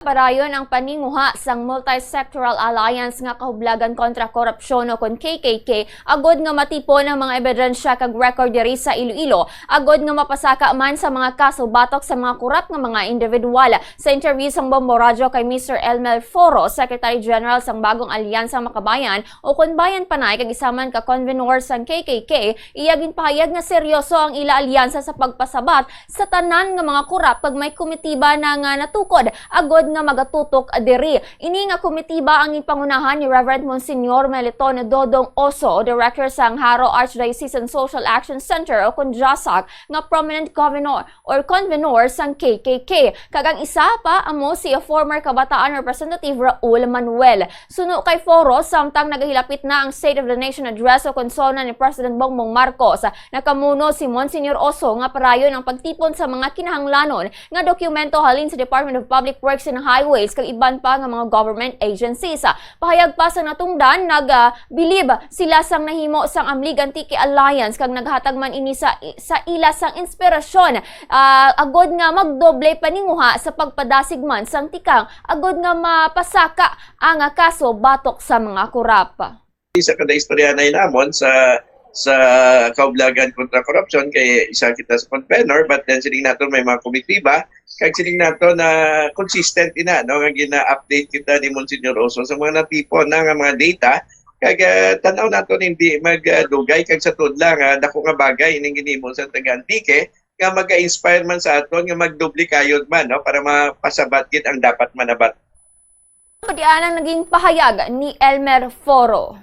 Parayon ang paninguha sang Multi-Sectoral Alliance nga kahublagan kontra korupsyon o kon KKK agud nga matipon ang mga ebidensya kag record diri sa Iloilo agud nga mapasaka man sa mga kaso batok sa mga kurap nga mga individual. Sa interview sang Bombo Radyo kay Mr. Elmer Foro, Secretary General sang bagong alyansang Makabayan o kon Bayan Panay kag isaman ka convenor sang KKK, iyagin pahayag nga seryoso ang ila alyansa sa pagpasabat sa tanan nga mga kurap pag may komitiba na nga natukod agud nga magatutok diri. Ini nga komitiba ang ipangunahan ni Reverend Monsignor Meliton Dodong Oso, Director sang Haro Archdiocesan Social Action Center o kun JASAC, nga prominent governor or convenor sang KKK. Kagang isa pa amo si former kabataan representative Raul Manuel. Suno kay Foro samtang nagahilapit na ang State of the Nation Address o konsona ni President Bongbong Marcos, nakamuno si Monsignor Oso nga parayon ang pagtipon sa mga kinahanglanon nga dokumento halin sa Department of Public Works and Highways kag iban pa nga mga government agencies. Pahayag pa sa natungdan bilib sila sang nahimo sang Amlig Antique Alliance kag naghatag man ini sa ila sang inspirasyon agud nga magdoble paninguha sa pagpadasig man sang tikang agud nga mapasaka ang kaso batok sa mga kurap. Sa kada istorya na inamon sa kaublagan kontra korupsyon kay isa kita sa convenor, but then sining nato may mga komitiba kag sining nato na consistent ina no nga gina-update kita ni Monsignor Oso sa mga natipon na nga mga data kag tan-aw nato hindi magdugay kag sa tudla nga dako nga bagay ning ginimo sa taga-Antique nga maga-inspire man sa aton nga magdubli kayod man no para mapasabat gid ang dapat manabat. Diyan ang naging pahayag ni Elmer Foro.